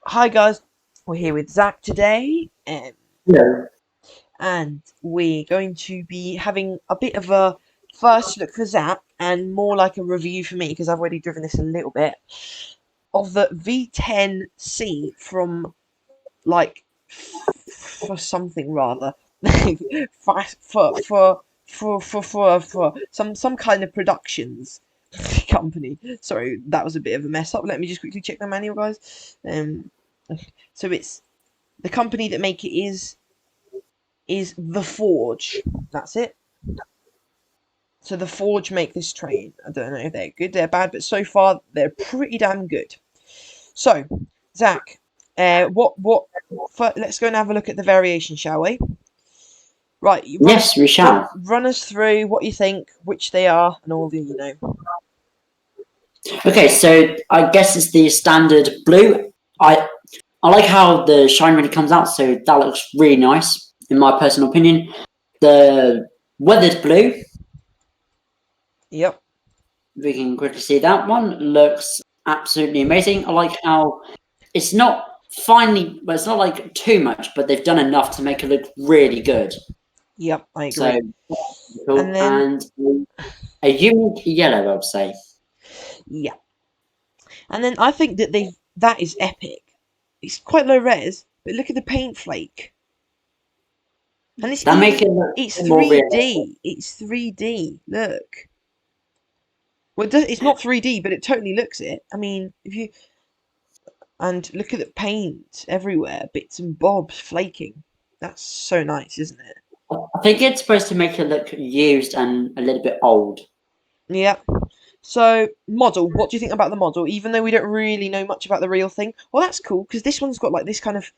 Hi guys, we're here with Zach today, Yeah. and we're going to be having a bit of a first look for Zach and more like a review for me because I've already driven this a little bit of the V10c from like for something rather for some kind of productions company. Sorry, that was a bit of a mess up. Let me just quickly check the manual, guys. So it's the company that make it is the Forge. That's it. So the Forge make this train. I don't know if they're good, they're bad, but so far they're pretty damn good. So, Zach, what? Let's go and have a look at the variation, shall we? Right, you Yes, we shall. run us through what you think, which they are, and all the Okay, so I guess it's the standard blue. I like how the shine really comes out, so that looks really nice, in my personal opinion. The weathered blue, Yep. we can quickly see that one, looks absolutely amazing. I like how it's not finely, well, it's not like too much, but they've done enough to make it look really good. Yep, I So, agree. And cool. then And a unique yellow, I would say. yeah, and then I think that is epic. It's quite low res, but look at the paint flake. And it's That make even it look it's more realistic. 3D. It's 3D. Look. Well, it's not 3D, but it totally looks it. I mean, if you and look at the paint everywhere, bits and bobs flaking. That's so nice, isn't it? I think it's supposed to make it look used and a little bit old. Yeah. So, model. What do you think about the model? Even though we don't really know much about the real thing. Well, that's cool because this one's got like this kind of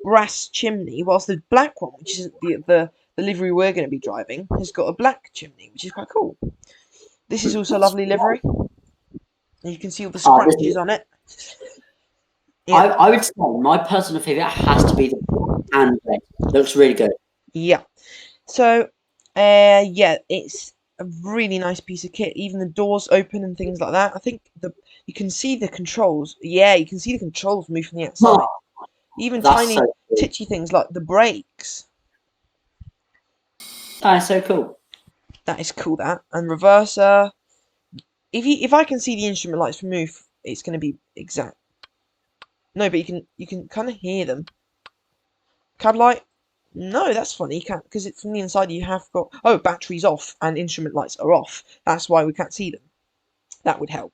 brass chimney, whilst the black one, which is the livery we're going to be driving, has got a black chimney, which is quite cool. This is also a lovely livery. And you can see all the This scratches is, on it. Yeah, I would say my personal favorite has to be the hand blade. Looks really good. yeah. So, yeah, it's a really nice piece of kit. Even the doors open and things like that. I think you can see the controls. Yeah, you can see the controls move from the Oh, outside. Even that's so tiny cool. titchy things like the brakes. That's so cool. That is cool. That and reverser. If I can see the instrument lights move, it's going to be exact. No, but you can kind of hear them. Cab light. No, that's funny. You can't because it's from the inside. You have got batteries off and instrument lights are off. That's why we can't see them. That would help.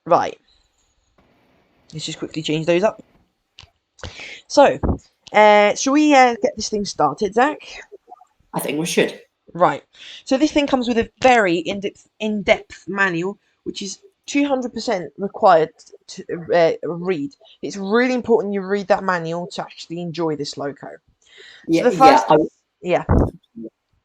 Right. Let's just quickly change those up. So, shall we get this thing started, Zach? I think we should. Right. So this thing comes with a very in-depth manual, which is 200% required to read. It's really important you read that manual to actually enjoy this loco. So Yeah, the yeah. first, yeah,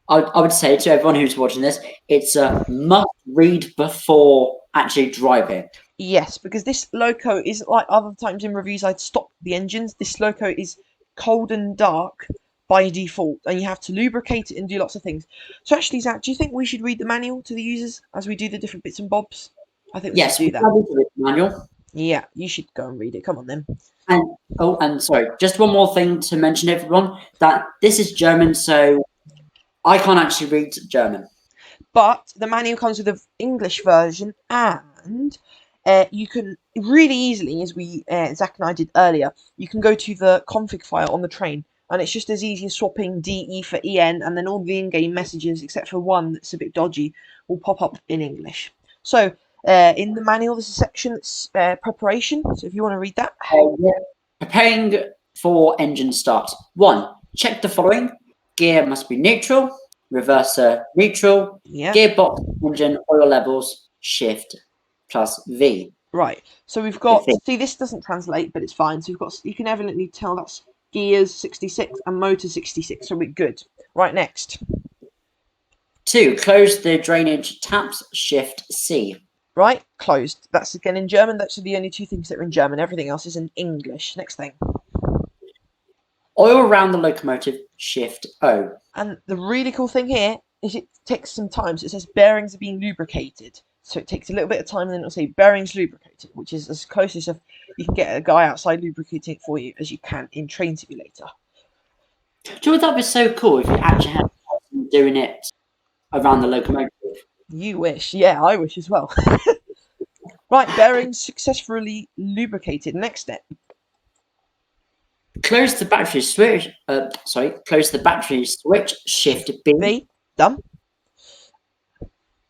I would say to everyone who's watching this, it's a must read before actually driving. yes, because this loco isn't like other times in reviews I'd stop the engines. This loco is cold and dark by default, and you have to lubricate it and do lots of things. So actually, Zach, do you think we should read the manual to the users as we do the different bits and bobs? I think we should Yes, do we that. have into the manual. Yeah, you should go and read it. Come on then. And and sorry, just one more thing to mention, everyone, that this is German, so I can't actually read German. But the manual comes with an English version, and you can really easily, as we Zach and I did earlier, you can go to the config file on the train, and it's just as easy as swapping DE for EN, and then all the in-game messages, except for one that's a bit dodgy, will pop up in English. So in the manual, there's a section that's preparation. So if you want to read that, Yeah. Preparing for engine start. 1. Check the following. Gear must be neutral, reverser neutral, yeah. gearbox engine oil levels shift plus V. Right. So we've I got. think. See, this doesn't translate, but it's fine. So we've got. You can evidently tell that's gears 66 and motor 66. So we're good. Right. Next. 2. Close the drainage taps, shift C. Right. Closed. That's again in German. Those are the only two things that are in German. Everything else is in English. Next thing. Oil around the locomotive, shift O. And the really cool thing here is it takes some time. So it says bearings are being lubricated. So it takes a little bit of time, and then it'll say bearings lubricated, which is as close as you can get a guy outside lubricating it for you as you can in Train Simulator. Do you know that would be so cool if you actually had someone doing it around the locomotive? You wish. Yeah, I wish as well. Right, bearings successfully lubricated. Next step. Close the battery switch. Close the battery switch. Shift B. B. Done.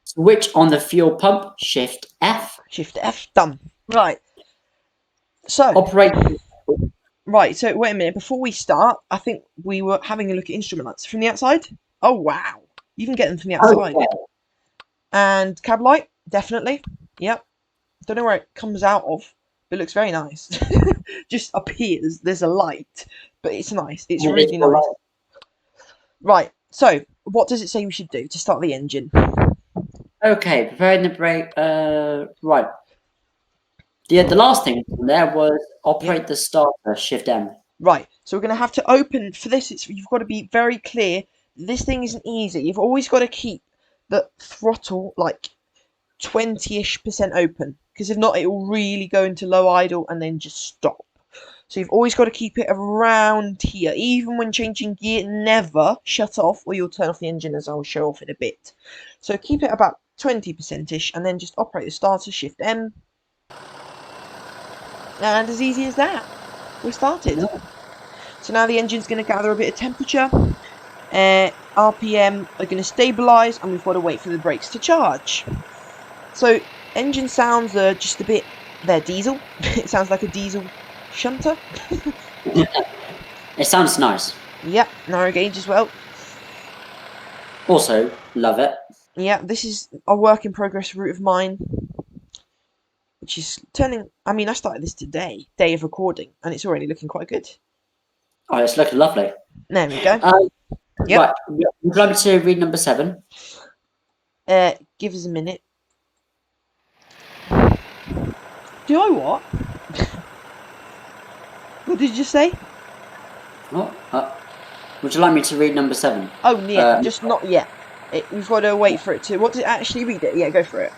Switch on the fuel pump. Shift F. Shift F. Done. Right. So. Operate. Right, so wait a minute. Before we start, I think we were having a look at instrument lights from the outside. Oh, wow. You can get them from the outside. Okay. And cab light, definitely. Yep. Don't know where it comes out of, but it looks very nice. Just appears. There's a light, but it's nice. It's really nice. Right, so what does it say we should do to start the engine? Okay, preparing the brake. Right. The last thing there was operate the starter. Shift M. Right, so we're going to have to open, for this, you've got to be very clear. This thing isn't easy. You've always got to keep the throttle like 20-ish% open, because if not, it will really go into low idle and then just stop. So you've always got to keep it around here. Even when changing gear, never shut off or you'll turn off the engine, as I'll show off in a bit. So keep it about 20%-ish and then just operate the starter, Shift M. And as easy as that, we're started. Yeah. So now the engine's going to gather a bit of temperature. RPM are going to stabilise, and we've got to wait for the brakes to charge. So engine sounds are just a bit, they're diesel. It sounds like a diesel shunter. It sounds nice. Yep, narrow gauge as well. Also, love it. Yeah, this is a work in progress route of mine, which is turning. I mean, I started this today, day of recording, and it's already looking quite good. Oh, it's looking lovely. There we go. Yep. Right, would you like me to read number 7? Give us a minute. Do I what? What did you say? Oh, would you like me to read number 7? Oh, yeah, just not yet. We've got to wait for it to. What did it actually read it? Yeah, go for it.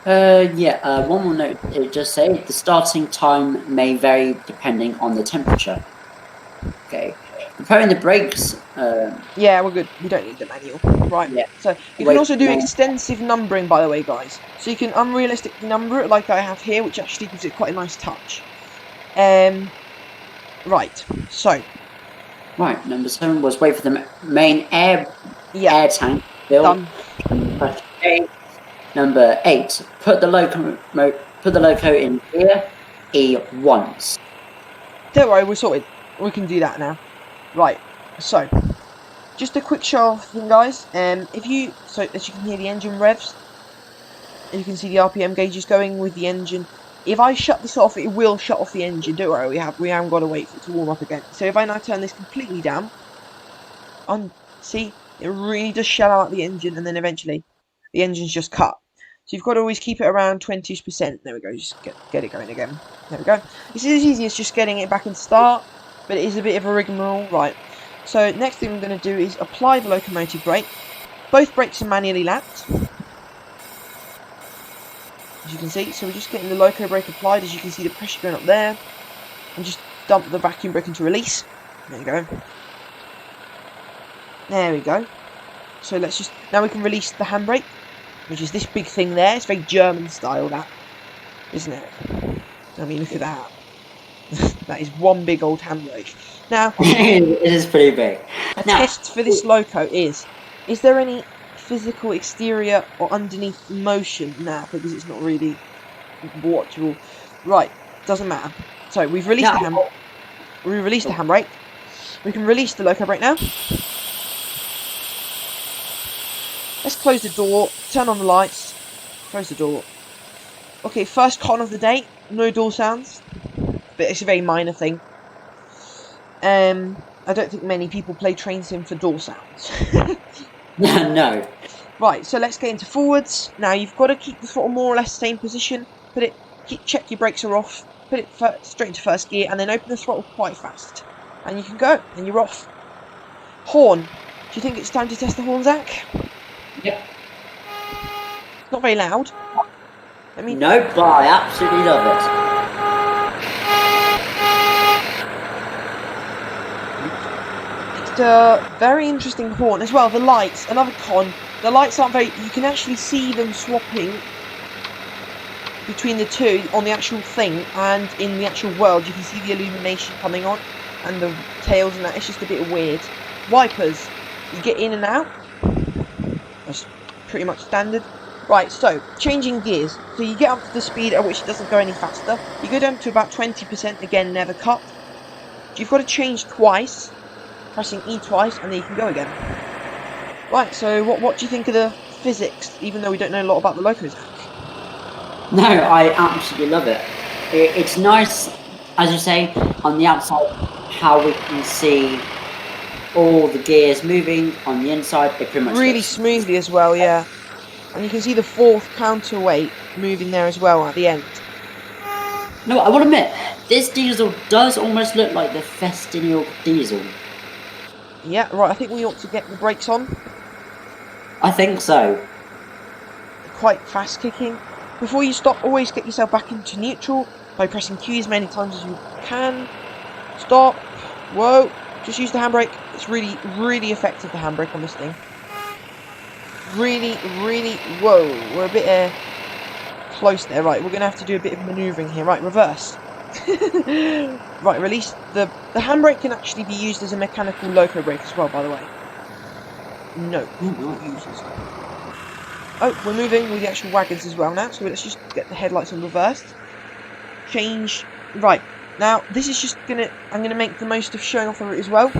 Yeah. One more note. It just say the starting time may vary depending on the temperature. Okay. Preparing the brakes. Yeah, we're good. We don't need the manual. Right. Yeah. So you can also do extensive numbering, by the way, guys. So you can unrealistically number it like I have here, which actually gives it quite a nice touch. Right. So. Right. Number 7 was wait for the main air tank fill. Done. Number 8. Put the loco in gear E once. Don't worry, we're sorted. We can do that now. Right. So, just a quick show off thing, guys. So as you can hear the engine revs, and you can see the RPM gauges going with the engine. If I shut this off, it will shut off the engine. Don't worry, we haven't got to wait for it to warm up again. So if I now turn this completely down, see, it really does shut out the engine, and then eventually the engine's just cut. So you've got to always keep it around 20%. There we go, just get it going again. There we go. It's as easy as just getting it back into start, but it is a bit of a rigmarole. Right, so next thing I'm going to do is apply the locomotive brake. Both brakes are manually lapped, as you can see. So we're just getting the loco brake applied. As you can see, the pressure going up there, and just dump the vacuum brake into release. There you go. There we go. So now we can release the handbrake, which is this big thing there. It's very German style, that, isn't it? I mean, look at that. That is one big old handbrake. Now, it is pretty big. A test for this loco is there any physical exterior or underneath motion? Nah, because it's not really watchable. Right, doesn't matter. So we've released the handbrake. We can release the loco brake now. Let's close the door, turn on the lights, close the door. Okay, first con of the day, no door sounds, but it's a very minor thing. I don't think many people play Train Sim for door sounds. No. Right, so let's get into forwards. Now you've got to keep the throttle more or less same position. Check your brakes are off. Put it straight into first gear, and then open the throttle quite fast, and you can go. And you're off. Horn. Do you think it's time to test the horn, Zach? Yep. Not very loud. I mean, No, but I absolutely love it. it's a very interesting horn as well. The lights, another con. The lights aren't very. You can actually see them swapping between the two on the actual thing, and in the actual world you can see the illumination coming on and the tails and that. It's just a bit weird. Wipers, you get in and out. That's pretty much standard. Right, so changing gears. So you get up to the speed at which it doesn't go any faster. You go down to about 20%, again never cut. You've got to change twice, pressing E twice, and then you can go again. Right, so what do you think of the physics, even though we don't know a lot about the locomotive? No, I absolutely love it. It's nice, as you say, on the outside, how we can see all the gears moving. On the inside, it pretty much Really looks smoothly as well, yeah. And you can see the fourth counterweight moving there as well at the end. No, I will admit, this diesel does almost look like the Festinel diesel. Yeah, right, I think we ought to get the brakes on. I think so. Quite fast kicking. Before you stop, always get yourself back into neutral by pressing Q as many times as you can. Stop. Whoa. Just use the handbrake. It's really, really effective, the handbrake on this thing. Really, really, whoa. We're a bit close there. Right, we're going to have to do a bit of manoeuvring here. Right, reverse. Right, release. The handbrake can actually be used as a mechanical loco brake as well, by the way. No, not uses. Oh, we're moving with the actual wagons as well now, so let's just get the headlights on reversed. Change. Right, now this is just I'm gonna make the most of showing off the route as well.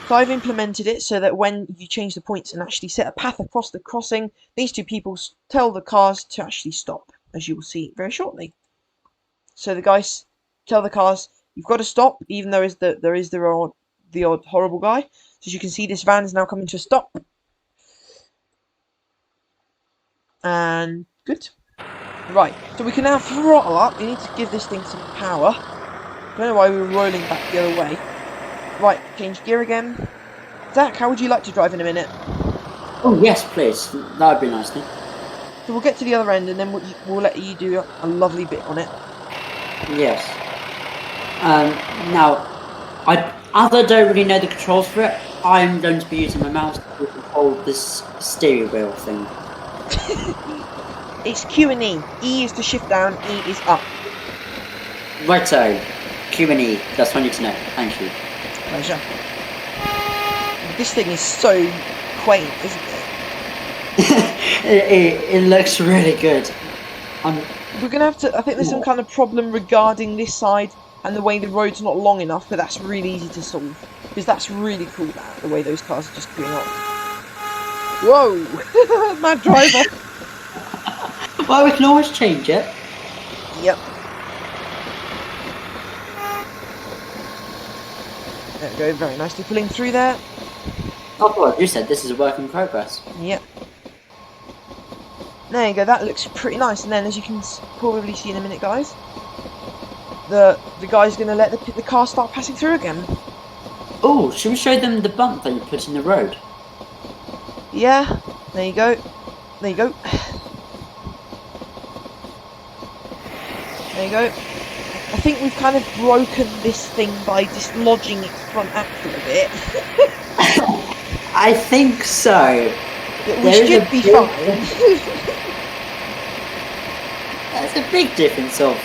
So I've implemented it so that when you change the points and actually set a path across the crossing, these two people tell the cars to actually stop, as you will see very shortly. So the guys tell the cars, you've got to stop, even though there is the odd horrible guy. So as you can see, this van is now coming to a stop. And good. Right, so we can now throttle up. We need to give this thing some power. Don't know why we were rolling back the other way. Right, change gear again. Zach, how would you like to drive in a minute? Oh yes, please. That would be nice then. So we'll get to the other end and then we'll let you do a lovely bit on it. Yes. Now, as I don't really know the controls for it, I'm going to be using my mouse to control this steering wheel thing. It's Q and E. E is to shift down, E is up. Righto. Q and E. That's what I need to know. Thank you. Pleasure. This thing is so quaint, isn't it? it looks really good. We're going to have to... I think there's some kind of problem regarding this side and the way the road's not long enough, but that's really easy to solve. Because that's really cool, the way those cars are just queuing up. Whoa! Mad driver! Well, we can always change it. Yep. There we go, very nicely pulling through there. Oh, well, you said this is a work in progress. Yep. There you go, that looks pretty nice. And then, as you can probably see in a minute, guys, the guy's going to let the car start passing through again. Oh, should we show them the bump that you put in the road? Yeah, there you go. There you go. There you go. I think we've kind of broken this thing by dislodging its front axle a bit. I think so. We should be fine. There's a big difference of,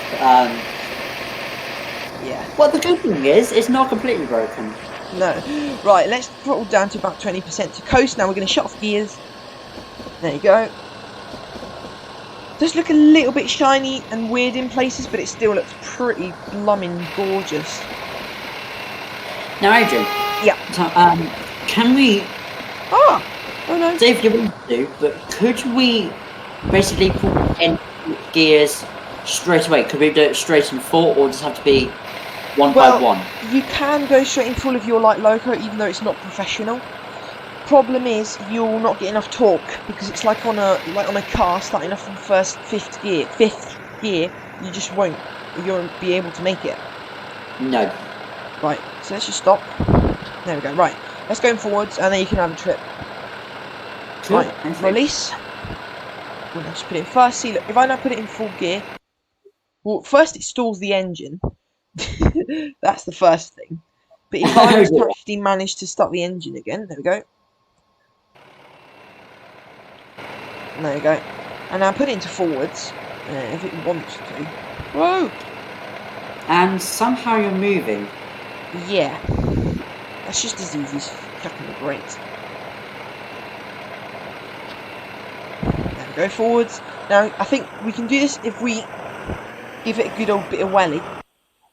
yeah. Well, the good thing is, it's not completely broken. No. Right, let's throttle down to about 20% to coast. Now we're going to shut off gears. There you go. Does look a little bit shiny and weird in places, but it still looks pretty blooming gorgeous. Now, Adrian. Yeah. So, can we... Oh no. Say if you want to, but could we basically put in gears straight away? Could we do it straight in full, or just have to be one by one? You can go straight in full of your light loco, even though it's not professional. Problem is, you'll not get enough torque because it's like on a car starting off from fifth gear. You just won't be able to make it. No. Right. So let's just stop. There we go. Right. Let's go forwards, and then you can have a trip. Cool. Right. Release. We'll just put it in first. See, look, if I now put it in full gear, well, first it stalls the engine. That's the first thing. But if I was to actually manage to start the engine again, there we go. There we go. And now put it into forwards, if it wants to. Whoa! And somehow you're moving. Yeah. That's just as easy as chucking the brakes. There we go, forwards. Now, I think we can do this if we give it a good old bit of welly.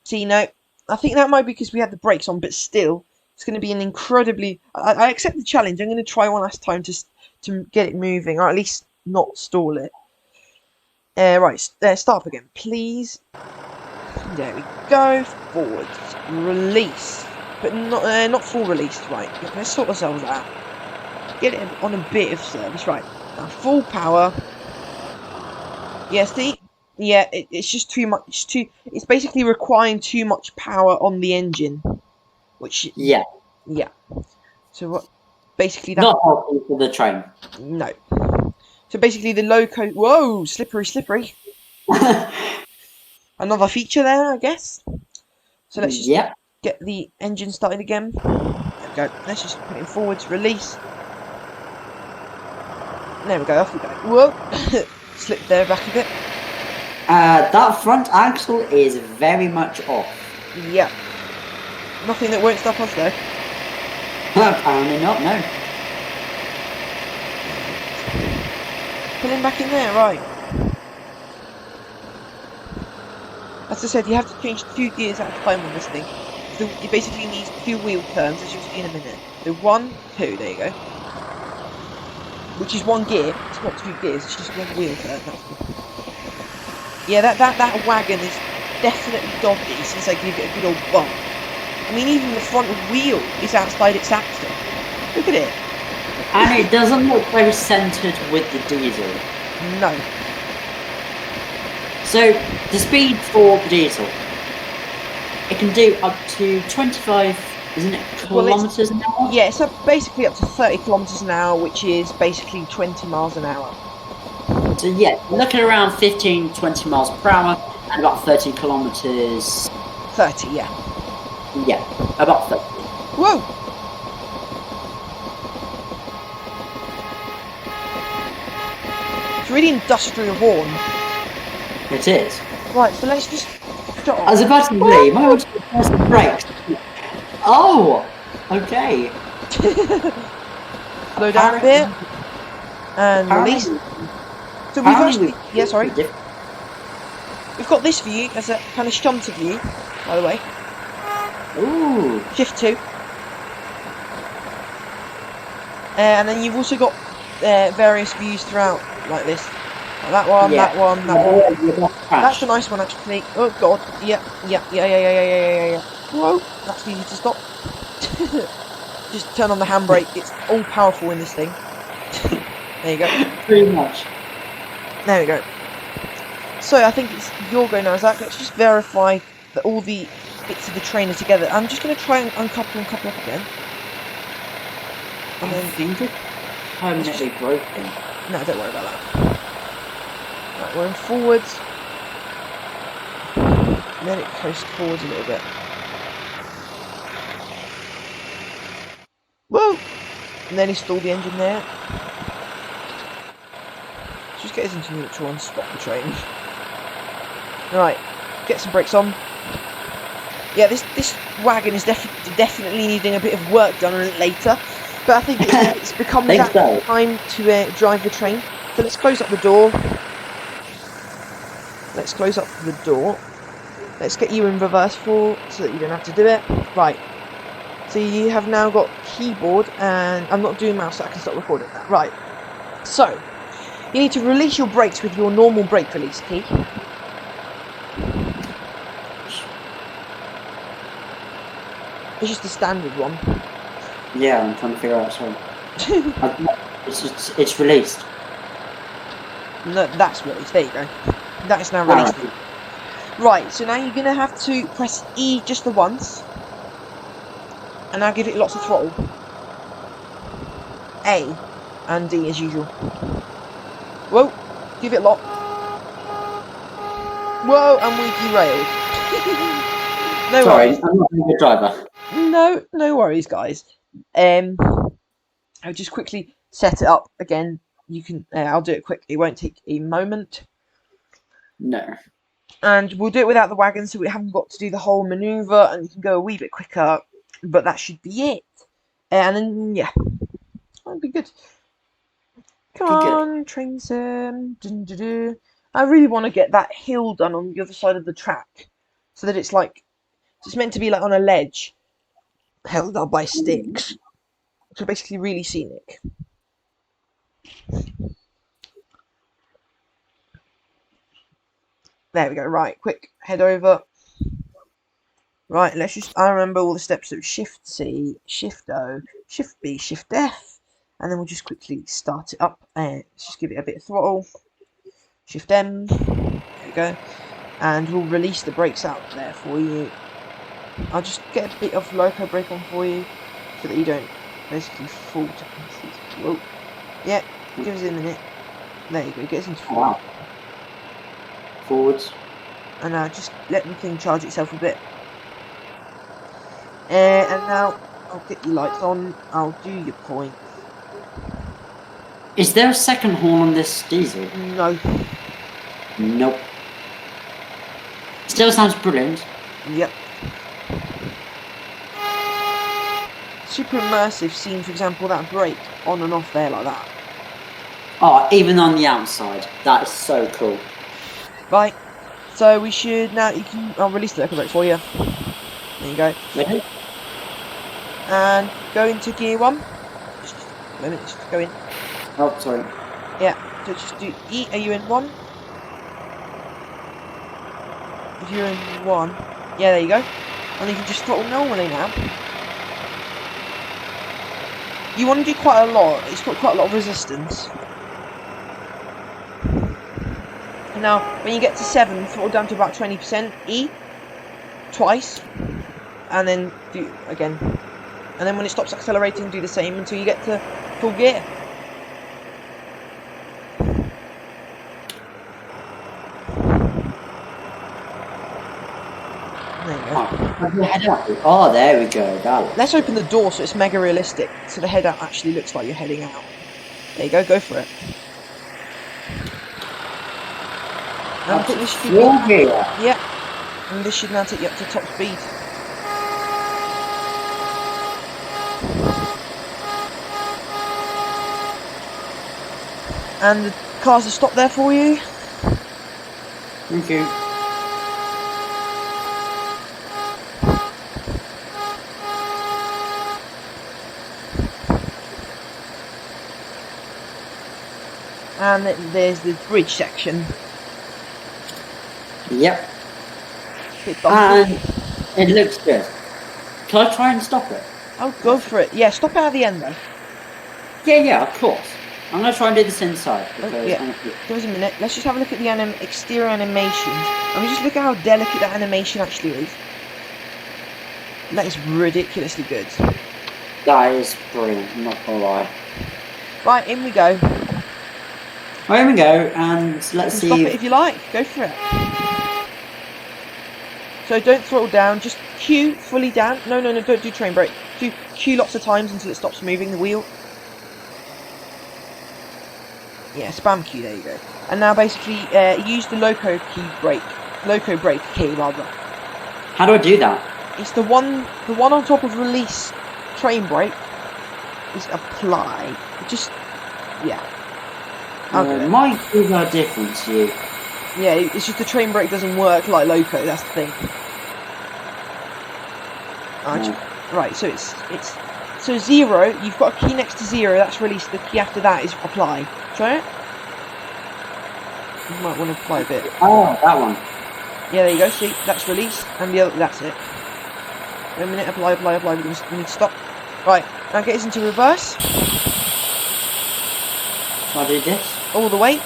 See, no, I think that might be because we had the brakes on, but still, it's going to be an incredibly... I accept the challenge. I'm going to try one last time to get it moving, or at least not stall it. Right, start up again, please. There we go. Forwards. Release. But not full release, right. Let's sort ourselves out. Get it on a bit of service, right. Now, full power. Yes, yeah, it's just too much. It's basically requiring too much power on the engine. Which... Yeah. Yeah. So what... Basically that... Not helpful for the train. No. So basically the loco... Whoa! Slippery. Another feature there, I guess. So let's just get the engine started again. There we go. Let's just put it in forwards. Release. There we go. Off we go. Whoa! Slipped there back a bit. That front axle is very much off. Yeah. Nothing that won't stop us though. Apparently not, no. Put him back in there, right. As I said, you have to change 2 gears at a time on this thing. So it basically needs 2 wheel turns, as you'll see in a minute. So 1, 2, there you go. Which is 1 gear. It's not 2 gears, it's just 1 wheel turn. That's good. Yeah, that wagon is definitely dodgy since I gave it a good old bump. I mean, even the front wheel is outside its axle. Look at it. And it doesn't look very centered with the diesel. No. So, the speed for the diesel, it can do up to 25, isn't it, kilometres an hour? Yeah, it's basically up to 30 kilometres an hour, which is basically 20 miles an hour. So yeah, looking around 15, 20 miles per hour, and about 30 kilometres... 30, yeah. Yeah, about 30. Whoa! It's really industrial horn. It is. Right, so let's just stop. I was about to say, my old press the brakes. Oh! Okay. Slow down a bit. And release. So we've actually... Yeah, sorry. We've got this view as a kind of shunter view, by the way. Ooh. Shift 2. And then you've also got various views throughout, like this. Like that one, that one, that one. That's a nice one, actually. Oh, God. Yeah. Whoa. That's easy to stop. Just turn on the handbrake. It's all powerful in this thing. There you go. Pretty much. There we go. So I think it's your go now, Zach. Let's just verify that all the bits of the train are together. I'm just going to try and uncouple and couple up again. And then think it's permanently broken. No, don't worry about that. Right, we're in forwards. And then it coasts forwards a little bit. Whoa! And then install the engine there. Just get us into neutral and stop the train. Right, get some brakes on. Yeah, this wagon is definitely needing a bit of work done on it later. But I think it's become that time to drive the train. So let's close up the door. Let's close up the door. Let's get you in reverse full so that you don't have to do it. Right. So you have now got keyboard, and I'm not doing mouse, so I can stop recording that. Right. So you need to release your brakes with your normal brake release key. It's just the standard one. Yeah, I'm trying to figure out sorry. It's released. No, that's released. There you go. That is now released. Right, so now you're going to have to press E just the once. And now give it lots of throttle. A and D as usual. Whoa. Give it lock. Whoa, and we derailed. No Sorry, worries. I'm not a good driver. No worries, guys. I'll just quickly set it up again. You can. I'll do it quick. It won't take a moment. No. And we'll do it without the wagon, so we haven't got to do the whole maneuver, and you can go a wee bit quicker. But that should be it. And then yeah, that'll be good. Come on, train sim. I really want to get that hill done on the other side of the track, so that it's like it's meant to be like on a ledge, held up by sticks. So basically, really scenic. There we go. Right, quick, head over. Right, let's just. I remember all the steps. So Shift C, Shift O, Shift B, Shift F, and then we'll just quickly start it up. And let's just give it a bit of throttle. Shift M. There we go. And we'll release the brakes out there for you. I'll just get a bit of loco brake on for you, so that you don't basically fall to pieces. Whoa. Yeah, give us a minute. There you go. Get us into forward. Wow. Forwards. And now just let the thing charge itself a bit. And now I'll get your lights on. I'll do your point. Is there a second horn on this diesel? No. Nope. Still sounds brilliant. Yep. Super immersive seeing, for example, that brake on and off there like that. Oh, even on the outside. That is so cool. Right. So we should now. I'll release the loco brake for you. There you go. Ready? And go into gear 1. Just a minute. Just go in. Oh, sorry. Yeah. So just do E. Are you in 1? If you're in 1, yeah, there you go. And you can just throttle normally now. You want to do quite a lot. It's got quite a lot of resistance. And now, when you get to 7, throttle down to about 20%. E. Twice. And then do again. And then when it stops accelerating, do the same until you get to full gear. There you go. Oh, there we go. Let's open the door so it's mega realistic. So the head out actually looks like you're heading out. There you go. Go for it. And I think this should be yeah. And this should now take you up to top speed. And the cars will stop there for you. Thank you. And there's the bridge section. Yep. And it looks good. Can I try and stop it? Oh, go for it. Yeah, stop it at the end though. Yeah, of course. I'm going to try and do this inside. Yeah. Give us a minute. Let's just have a look at the exterior animations. And we just look at how delicate that animation actually is. That is ridiculously good. That is brilliant, I'm not going to lie. Right, in we go. Here we go, and let's see. Stop it if you like. Go for it. So don't throttle down. Just Q fully down. No, don't do train brake. Do Q lots of times until it stops moving the wheel. Yeah, spam Q. There you go. And now basically use the loco brake key rather. How do I do that? It's the one on top of release train brake is apply. Just yeah. Might be a difference to you. Yeah, it's just the train brake doesn't work like loco. That's the thing. Right, so it's so 0. You've got a key next to 0. That's release. The key after that is apply. Try it. You might want to apply a bit. Oh, that one. Yeah, there you go. See, that's release, and the other. That's it. Wait a minute. Apply. We need to stop. Right, now get us into reverse. So I do this. All the way.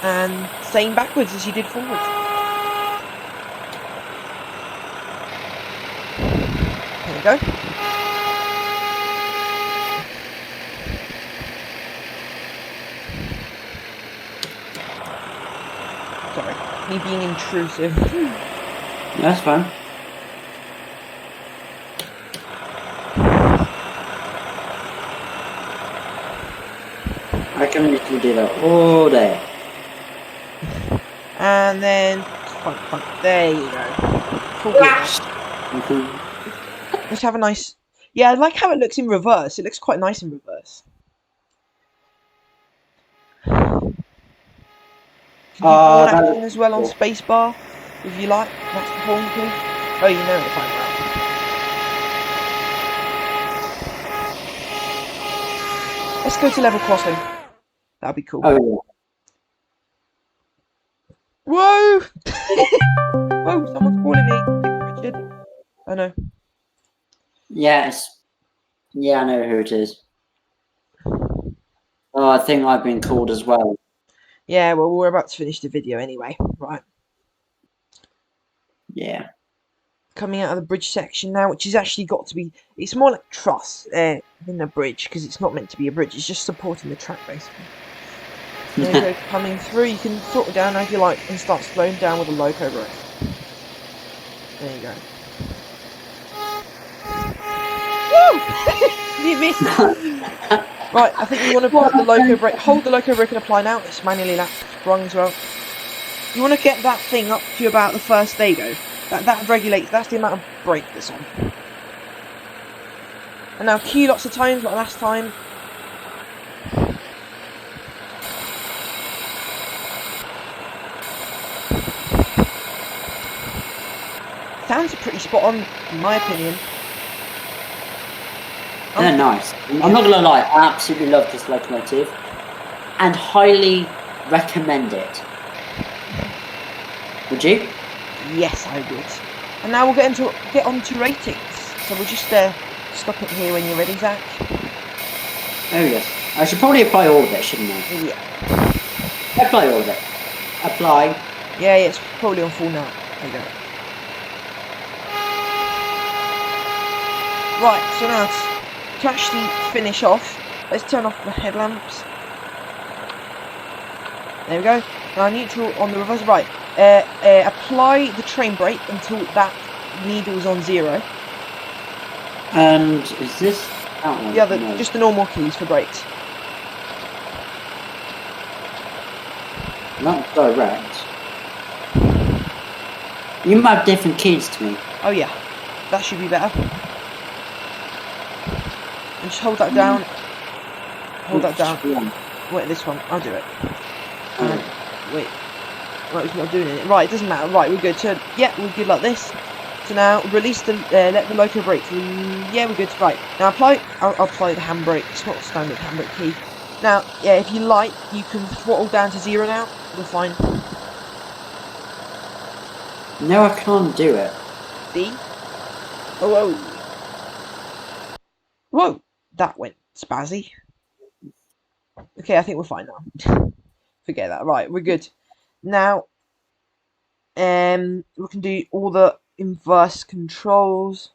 And same backwards as you did forwards. There we go. me being intrusive. Yeah, that's fine. I can literally do that all day. And then there you go. Full gear now. Let's have a nice. Yeah, I like how it looks in reverse. It looks quite nice in reverse. Can you horn action as well on spacebar, if you like? That's the horn key. Oh, you know it, if I'm right. Let's go to level crossing. That'd be cool. Oh yeah. Whoa! Whoa! Someone's calling me. Richard. I know. Yes. Yeah, I know who it is. Oh, I think I've been called as well. Yeah, well, we're about to finish the video anyway. Right. Yeah. Coming out of the bridge section now, which has actually got to be. It's more like truss than a bridge, because it's not meant to be a bridge. It's just supporting the track, basically. There you go, coming through. You can throttle down if you like and start slowing down with a loco brake. There you go. Woo! You missed. Right, I think you want to put the loco brake. Hold the loco brake and apply now. It's manually sprung as well. You want to get that thing up to about the first stego. That regulates. That's the amount of brake that's on. And now Q lots of times like last time. Sounds pretty spot on, in my opinion. They're nice. I'm not gonna lie, I absolutely love this locomotive and highly recommend it. Would you? Yes, I would. And now we'll get on to ratings. So we'll just stop it here when you're ready, Zach. Oh yes. I should probably apply all of it, shouldn't I? Yeah. Apply all of it. Apply. Yeah, it's probably on full now. There you go. Right, so now to actually finish off, let's turn off the headlamps. There we go. Now neutral on the reverse. Right. Apply the train brake until that needle is on 0. And is this that one? Yeah, No. just the normal keys for brakes. Not direct. You might have different keys to me. Oh yeah, that should be better. And just hold that down. Hold that down. Wait, this one. I'll do it. Wait. Right, it's not doing it. Right, it doesn't matter. Right, we're good. So, yeah, we're good like this. So now, release the, let the loco brake. Yeah, we're good. Right, now I'll apply the handbrake. It's not a standard handbrake key. Now, yeah, if you like, you can throttle down to 0 now. We're fine. No, I can't do it. See? Oh, whoa. Whoa, that went spazzy. Okay, I think we're fine now. Forget that. Right, we're good. Now, we can do all the inverse controls.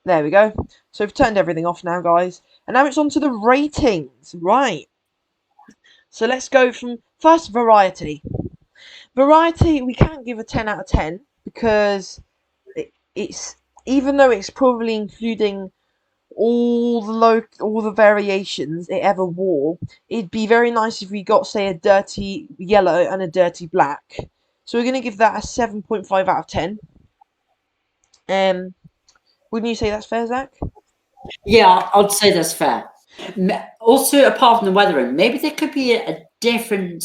There we go. So we've turned everything off now, guys. And now it's on to the ratings. Right. So let's go from first variety. Variety, we can't give a 10 out of 10 because it's, even though it's probably including all the variations it ever wore, it'd be very nice if we got, say, a dirty yellow and a dirty black. So we're going to give that a 7.5 out of 10. Wouldn't you say that's fair, Zach? Yeah, I'd say that's fair. Also, apart from the weathering, maybe there could be a different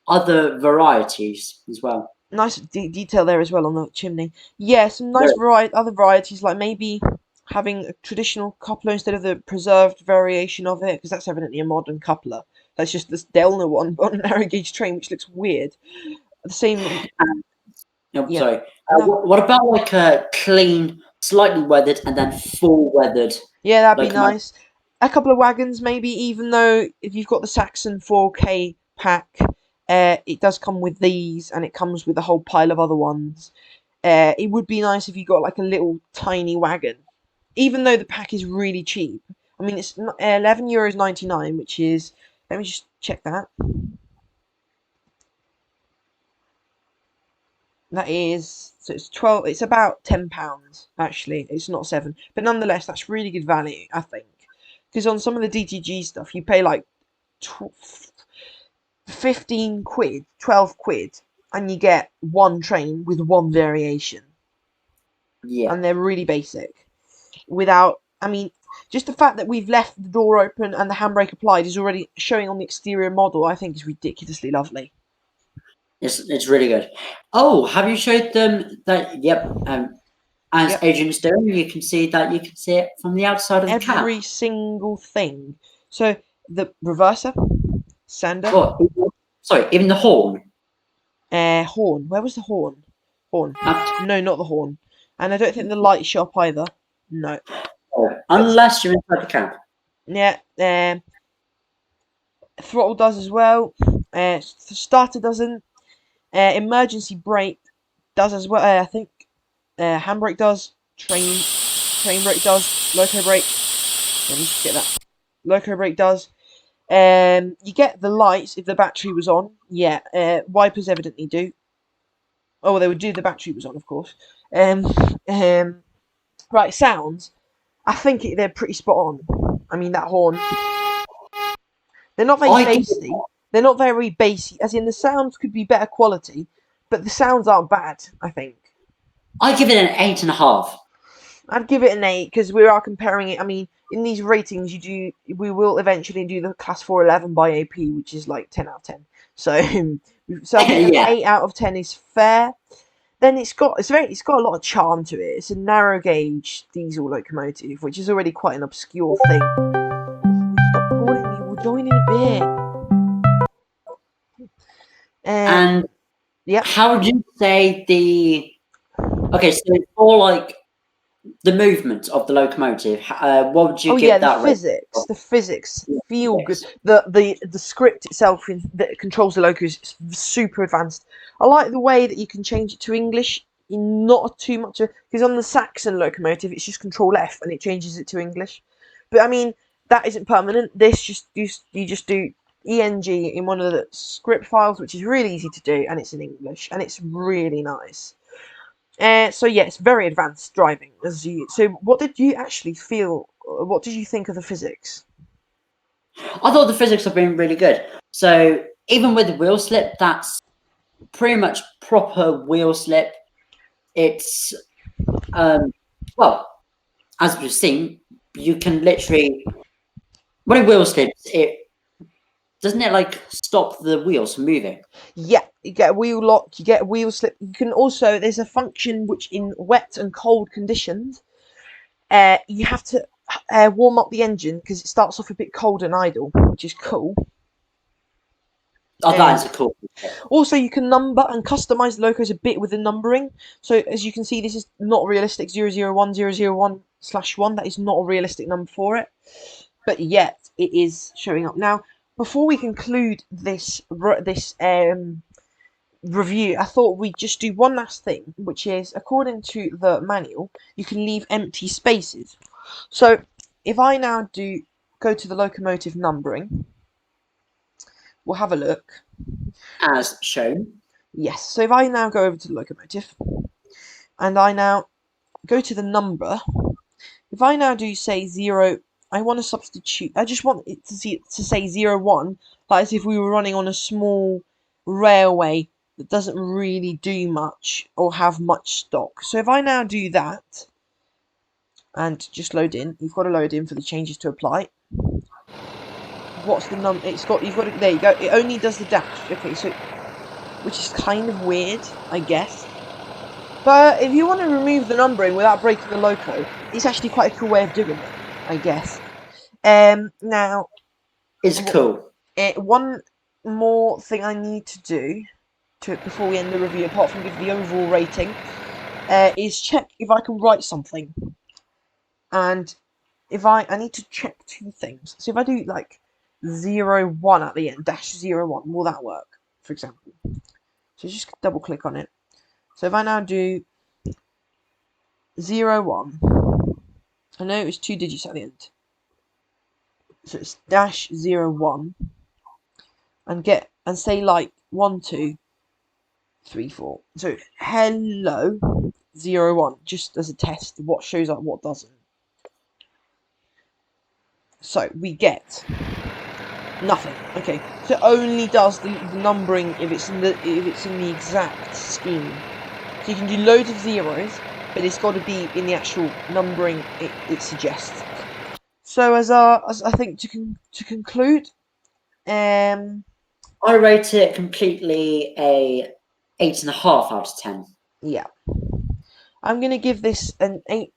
other varieties as well. Nice detail there as well on the chimney. Yeah, some nice other varieties, like maybe having a traditional coupler instead of the preserved variation of it, because that's evidently a modern coupler. That's just this Delner one, but on a narrow gauge train, which looks weird. The same. Yeah. Sorry. What about like a clean, slightly weathered, and then full weathered? Yeah, that'd be nice. A couple of wagons, maybe. Even though if you've got the Saxon 4K pack, it does come with these, and it comes with a whole pile of other ones. It would be nice if you got like a little tiny wagon, even though the pack is really cheap. I mean, it's €11.99, which is. Let me just check that. That is, so it's 12. It's about £10 actually. It's not 7, but nonetheless, that's really good value, I think. Because on some of the DTG stuff, you pay like 15 quid, 12 quid, and you get one train with one variation, Yeah. and they're really basic. Without, I mean, just the fact that we've left the door open and the handbrake applied is already showing on the exterior model. I think is ridiculously lovely. It's really good. Oh, have you showed them that? Yep. As Yep, Adrian's doing, you can see it from the outside of the cab. every single thing. So the reverser, sander, What? Sorry, even the horn. horn. Where was the horn? Horn. Up No, not the horn. And I don't think the light shop either. No. But unless you're inside the cab. yeah, throttle does as well. Starter doesn't. Emergency brake does as well. I think handbrake does. Train brake does. Loco brake. Let me just get that. Loco brake does. You get the lights if the battery was on. Yeah. Wipers evidently do. Oh, they would do the battery was on, of course. Um, um, right, sounds. I think they're pretty spot on. I mean, that horn. They're not very I give bassy. They're not very bassy. As in, the sounds could be better quality, but the sounds aren't bad. I think it an 8.5. I'd give it an 8 because we are comparing it. I mean, in these ratings, we will eventually do the class 411 by AP, which is like 10 out of 10. So, so I think an Yeah. 8 out of 10 is fair. Then it's got a lot of charm to it. It's a narrow gauge diesel locomotive, which is already quite an obscure thing. Stop calling me. We'll join in a bit. And Yep. how would you say the? Okay, so for like the movement of the locomotive, what would you Oh yeah, give the that rate? physics. The physics Yeah, feel good. yes. The script itself that controls the loco is super advanced. I like the way that you can change it to English in not too much because on the Saxon locomotive it's just Control F and it changes it to English. But I mean that isn't permanent. This you just do ENG in one of the script files, which is really easy to do, and it's in English and it's really nice. So yeah, it's very advanced driving. So, what did you actually feel? What did you think of the physics? I thought the physics have been really good. So even with the wheel slip, that's pretty much proper wheel slip. It's well, as we've seen, you can literally when it wheel slips, it doesn't it like stop the wheels from moving. Yeah, you get a wheel lock, you get a wheel slip. You can also there's a function which in wet and cold conditions, you have to warm up the engine because it starts off a bit cold and idle, which is cool. Oh, that is a cool. Also, you can number and customize the locos a bit with the numbering. So as you can see, this is not realistic 001/1. That is not a realistic number for it, but yet it is showing up now. Before we conclude this review, I thought we'd just do one last thing, which is according to the manual, you can leave empty spaces. So if I now go to the locomotive numbering, we'll have a look. As shown. Yes, so if I now go over to the locomotive and I now go to the number, if I now do say 0, I want to substitute, I just want it to say 01, like as if we were running on a small railway that doesn't really do much or have much stock. So if I now do that and just load in, you've got to load in for the changes to apply. What's the number? There you go. It only does the dash. Okay, so which is kind of weird, I guess. But if you want to remove the numbering without breaking the loco, it's actually quite a cool way of doing it, I guess. Now, It's cool. One more thing I need to do before we end the review, apart from give the overall rating, is check if I can write something. And if I need to check two things. So if I do like 01 at the end, -01, will that work? For example. So just double click on it. So if I now do 01, I know it's 2 digits at the end. So it's -01 and say like 1, 2, 3, 4. So hello 0, 1, just as a test. What shows up, what doesn't. So we get nothing. Okay, so it only does the numbering if it's in the exact scheme. So you can do loads of zeros, but it's got to be in the actual numbering it suggests. So as I think to conclude, I rate it completely a 8.5 out of 10. yeah, I'm gonna give this an 8.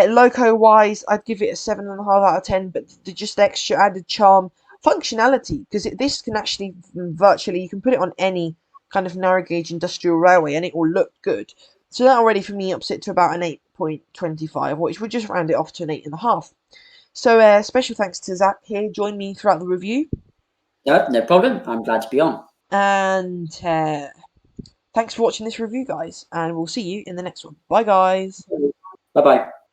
Loco wise, I'd give it a 7.5 out of 10, but just extra added charm, functionality, because this can actually virtually you can put it on any kind of narrow gauge industrial railway and it will look good. So that already for me ups it to about an 8.25, which would just round it off to an 8.5. So special thanks to Zach here, join me throughout the review, No problem. I'm glad to be on. and thanks for watching this review, guys, and we'll see you in the next one. Bye, guys. Bye bye.